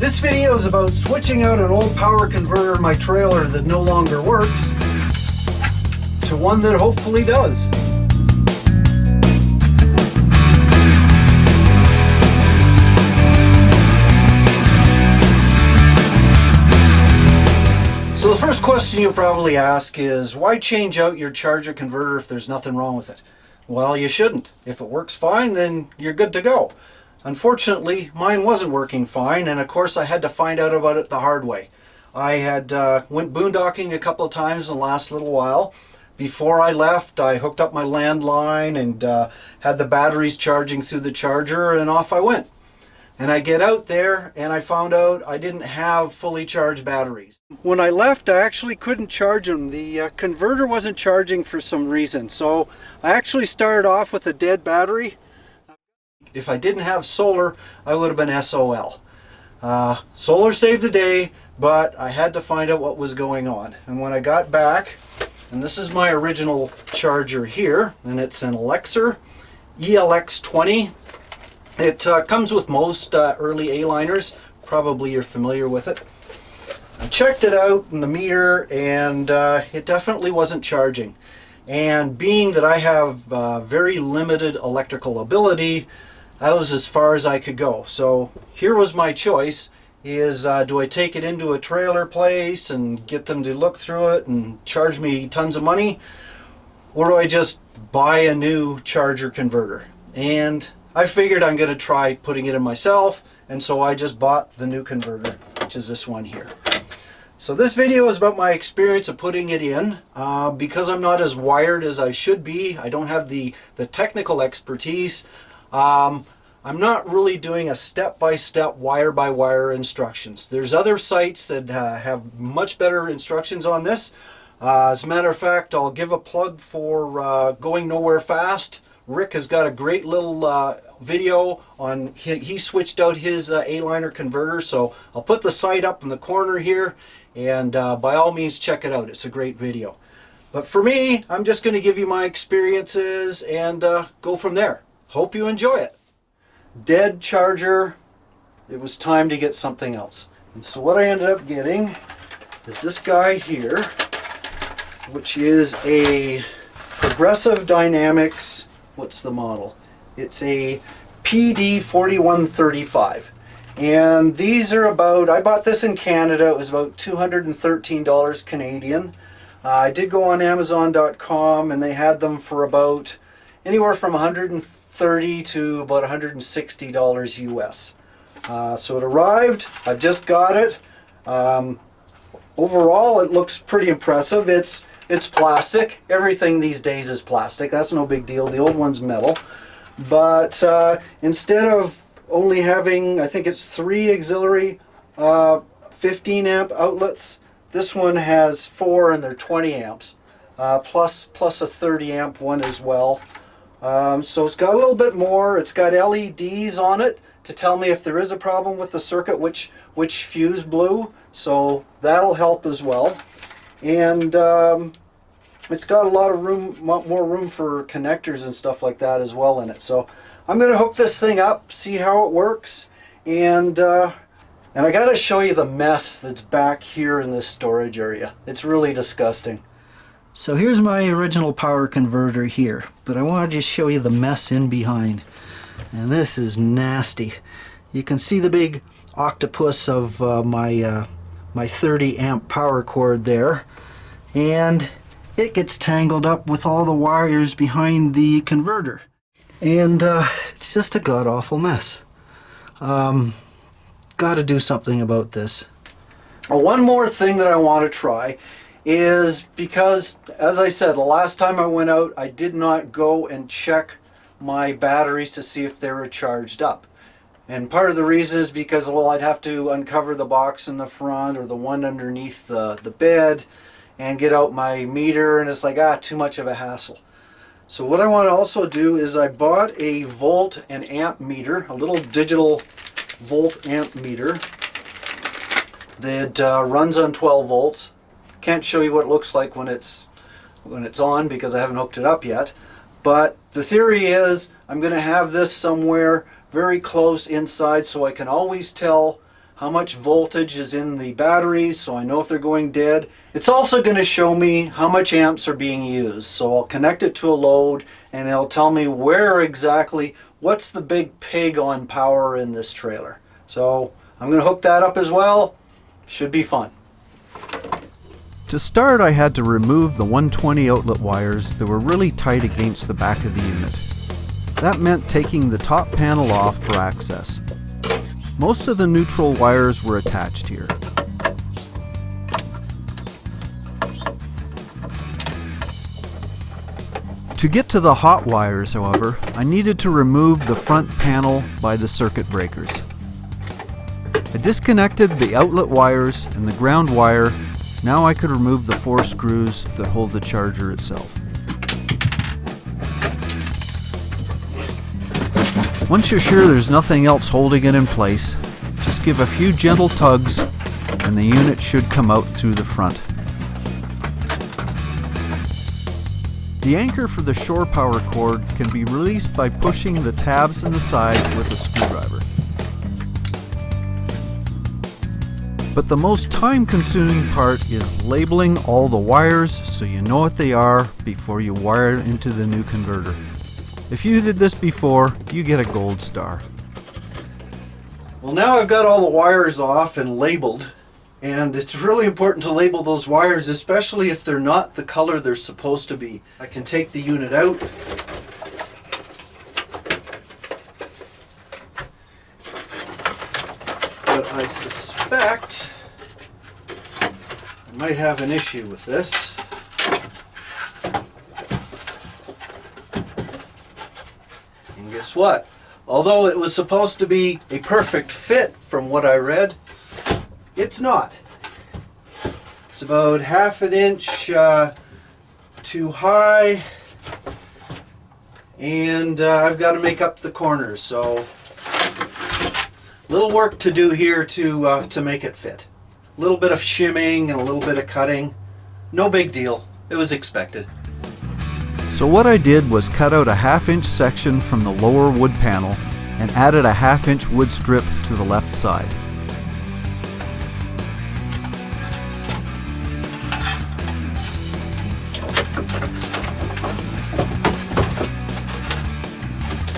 This video is about switching out an old power converter in my trailer that no longer works to one that hopefully does. So the first question you'll probably ask is, why change out your charger converter if there's nothing wrong with it? Well, you shouldn't. If it works fine, then you're good to go. Unfortunately, mine wasn't working fine, and of course I had to find out about it the hard way. I had went boondocking a couple of times in the last little while. Before I left, I hooked up my landline and had the batteries charging through the charger, and off I went. And I get out there and I found out I didn't have fully charged batteries. When I left, I actually couldn't charge them. The converter wasn't charging for some reason, so I actually started off with a dead battery. If I didn't have solar, I would have been SOL. Solar saved the day, but I had to find out what was going on. And when I got back, and this is my original charger here, and it's an Aliner ELX20. It comes with most early Aliners. Probably you're familiar with it. I checked it out in the meter, and it definitely wasn't charging. And being that I have very limited electrical ability, that was as far as I could go. So here was my choice, is do I take it into a trailer place and get them to look through it and charge me tons of money, or do I just buy a new charger converter? And I figured I'm going to try putting it in myself, and so I just bought the new converter, which is this one here. So this video is about my experience of putting it in. Because I'm not as wired as I should be, I don't have the technical expertise. I'm not really doing a step-by-step wire-by-wire instructions. There's other sites that have much better instructions on this. As a matter of fact, I'll give a plug for Going Nowhere Fast. Rick has got a great little video on, he switched out his Aliner converter, so I'll put the site up in the corner here, and by all means check it out. It's a great video. But for me, I'm just going to give you my experiences and go from there. Hope you enjoy it. Dead charger, it was time to get something else. And so what I ended up getting is this guy here, which is a Progressive Dynamics, what's the model? It's a PD4135. And these are about, I bought this in Canada, it was about $213 Canadian. I did go on Amazon.com and they had them for about anywhere from $130 to about $160 US. So it arrived, I've just got it. Overall it looks pretty impressive. It's plastic. Everything these days is plastic. That's no big deal. The old one's metal. But instead of only having, I think it's 3 auxiliary 15 amp outlets, this one has 4 and they're 20 amps. Plus a 30 amp one as well. So it's got a little bit more. It's got LEDs on it to tell me if there is a problem with the circuit, which fuse blew. So that'll help as well. And it's got a lot of room, more room for connectors and stuff like that as well in it. So I'm going to hook this thing up, see how it works, and I got to show you the mess that's back here in this storage area. It's really disgusting. So here's my original power converter here, but I want to just show you the mess in behind. And this is nasty. You can see the big octopus of my 30 amp power cord there, and it gets tangled up with all the wires behind the converter, and it's just a god-awful mess. Got to do something about this. One more thing that I want to try is, because as I said, the last time I went out I did not go and check my batteries to see if they were charged up. And part of the reason is because, well, I'd have to uncover the box in the front or the one underneath the bed and get out my meter, and it's like, too much of a hassle. So what I want to also do is I bought a volt and amp meter, a little digital volt amp meter that runs on 12 volts. Can't show you what it looks like when it's on because I haven't hooked it up yet. But the theory is I'm going to have this somewhere very close inside so I can always tell how much voltage is in the batteries, so I know if they're going dead. It's also going to show me how much amps are being used. So I'll connect it to a load and it'll tell me where exactly, what's the big pig on power in this trailer. So I'm going to hook that up as well. Should be fun. To start, I had to remove the 120 outlet wires that were really tight against the back of the unit. That meant taking the top panel off for access. Most of the neutral wires were attached here. To get to the hot wires, however, I needed to remove the front panel by the circuit breakers. I disconnected the outlet wires and the ground wire. Now I could remove the 4 screws that hold the charger itself. Once you're sure there's nothing else holding it in place, just give a few gentle tugs and the unit should come out through the front. The anchor for the shore power cord can be released by pushing the tabs in the side with a screwdriver. But the most time-consuming part is labeling all the wires so you know what they are before you wire into the new converter. If you did this before, you get a gold star. Well, now I've got all the wires off and labeled, and it's really important to label those wires, especially if they're not the color they're supposed to be. I can take the unit out. But I suspect I might have an issue with this. And guess what? Although it was supposed to be a perfect fit from what I read, it's not. It's about ½ an inch too high, and I've got to make up the corners. So, little work to do here to make it fit. A little bit of shimming and a little bit of cutting. No big deal. It was expected. So what I did was cut out a ½ inch section from the lower wood panel and added a ½ inch wood strip to the left side.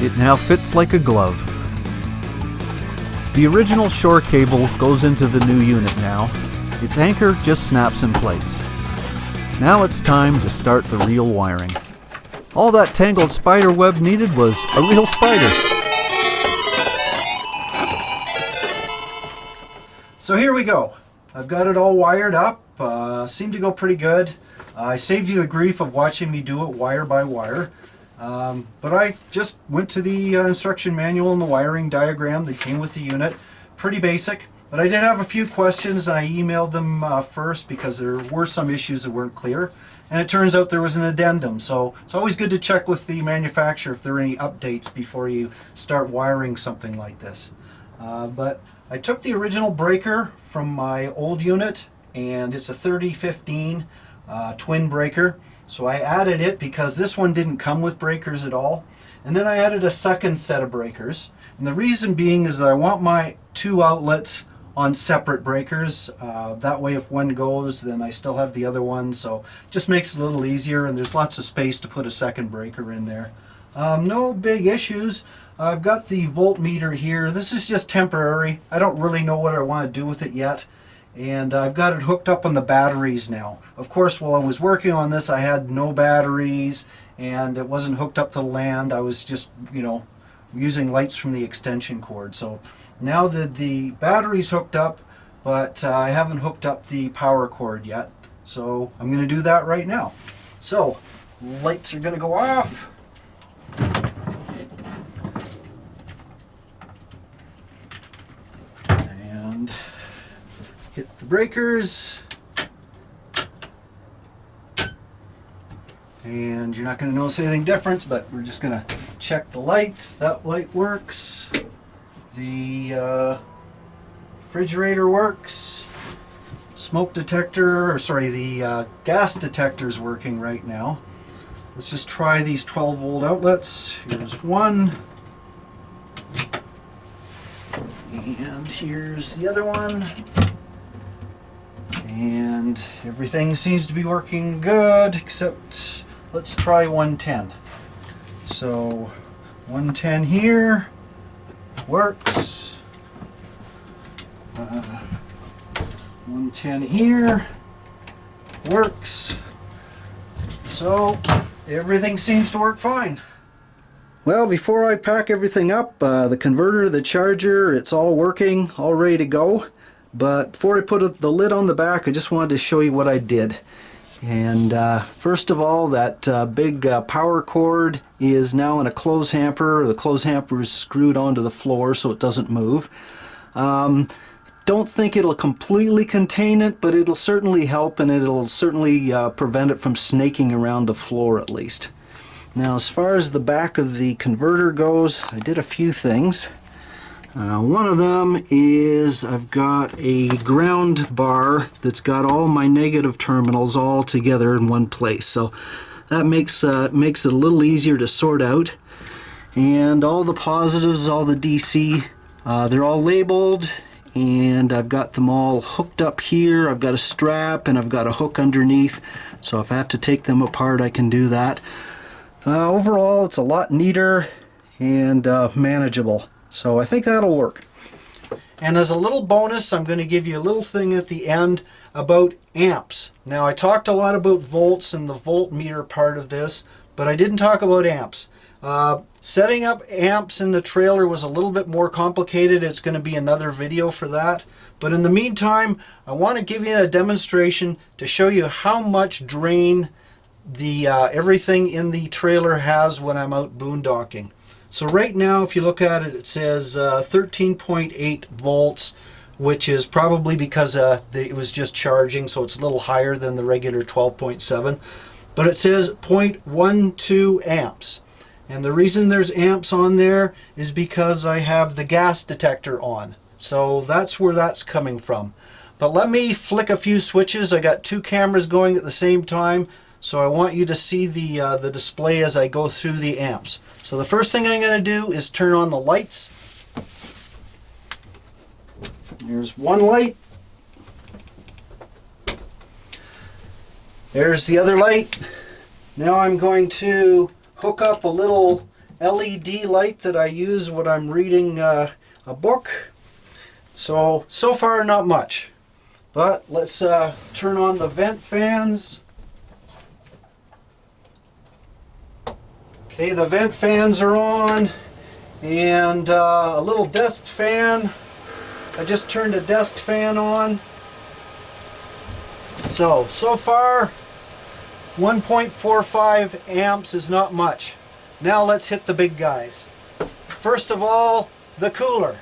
It now fits like a glove. The original shore cable goes into the new unit now. Its anchor just snaps in place. Now it's time to start the real wiring. All that tangled spider web needed was a real spider. So here we go. I've got it all wired up. Seemed to go pretty good. I saved you the grief of watching me do it wire by wire. But I just went to the instruction manual and the wiring diagram that came with the unit. Pretty basic. But I did have a few questions and I emailed them first because there were some issues that weren't clear. And it turns out there was an addendum, so it's always good to check with the manufacturer if there are any updates before you start wiring something like this. But I took the original breaker from my old unit, and it's a 3015 twin breaker. So I added it because this one didn't come with breakers at all. And then I added a second set of breakers. And the reason being is that I want my 2 outlets on separate breakers. That way if one goes, then I still have the other one, so it just makes it a little easier, and there's lots of space to put a second breaker in there. No big issues. I've got the voltmeter here. This is just temporary. I don't really know what I want to do with it yet. And I've got it hooked up on the batteries now. Of course, while I was working on this, I had no batteries, and it wasn't hooked up to the land. I was just, using lights from the extension cord. So now that the battery's hooked up, but I haven't hooked up the power cord yet. So I'm going to do that right now. So lights are going to go off. And hit the breakers. And you're not going to notice anything different, but we're just going to check the lights. That light works. The refrigerator works. Smoke detector, the gas detector is working right now. Let's just try these 12 volt outlets. Here's one. And here's the other one. And everything seems to be working good, except let's try 110. So 110 here works. 110 here works. So everything seems to work fine. Well, before I pack everything up, the converter, the charger, it's all working, all ready to go. But before I put the lid on the back, I just wanted to show you what I did. And first of all, that big power cord is now in a clothes hamper. The clothes hamper is screwed onto the floor so it doesn't move. Don't think it'll completely contain it, but it'll certainly help, and it'll certainly prevent it from snaking around the floor at least. Now, as far as the back of the converter goes, I did a few things. One of them is I've got a ground bar that's got all my negative terminals all together in one place. So that makes it a little easier to sort out. And all the positives, all the DC, they're all labeled, and I've got them all hooked up here. I've got a strap and I've got a hook underneath. So if I have to take them apart, I can do that. Overall, it's a lot neater and manageable. So I think that'll work. And as a little bonus, I'm going to give you a little thing at the end about amps. Now, I talked a lot about volts and the voltmeter part of this, but I didn't talk about amps. Setting up amps in the trailer was a little bit more complicated. It's going to be another video for that. But in the meantime, I want to give you a demonstration to show you how much drain the everything in the trailer has when I'm out boondocking. So right now, if you look at it, it says 13.8 volts, which is probably because it was just charging, so it's a little higher than the regular 12.7. But it says 0.12 amps. And the reason there's amps on there is because I have the gas detector on. So that's where that's coming from. But let me flick a few switches. I got two cameras going at the same time. So I want you to see the display as I go through the amps. So the first thing I'm going to do is turn on the lights. There's one light. There's the other light. Now I'm going to hook up a little LED light that I use when I'm reading a book. So far not much. But let's turn on the vent fans. Okay, the vent fans are on, and a little desk fan. I just turned a desk fan on. So far, 1.45 amps is not much. Now let's hit the big guys. First of all, the cooler.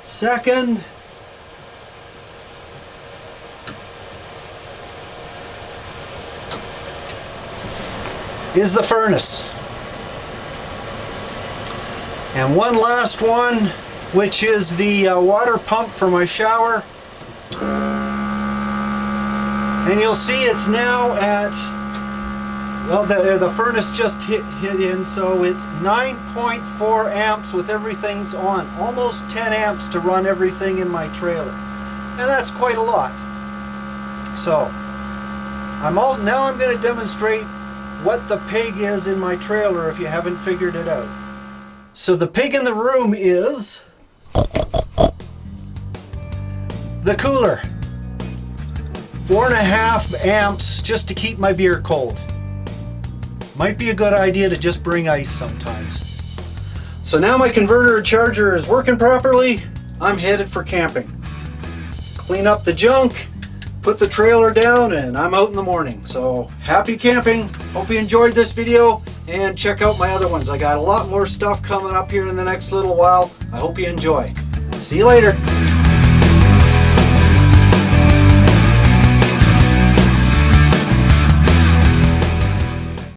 Second, is the furnace. And one last one, which is the water pump for my shower. And you'll see it's now at, well, the furnace just hit in, so it's 9.4 amps with everything's on. Almost 10 amps to run everything in my trailer. And that's quite a lot. So, now I'm going to demonstrate what the pig is in my trailer if you haven't figured it out. So the pig in the room is the cooler. 4.5 amps just to keep my beer cold. Might be a good idea to just bring ice sometimes. So now my converter charger is working properly. I'm headed for camping. Clean up the junk, put the trailer down, and I'm out in the morning. So happy camping. Hope you enjoyed this video, and check out my other ones. I got a lot more stuff coming up here in the next little while. I hope you enjoy. See you later.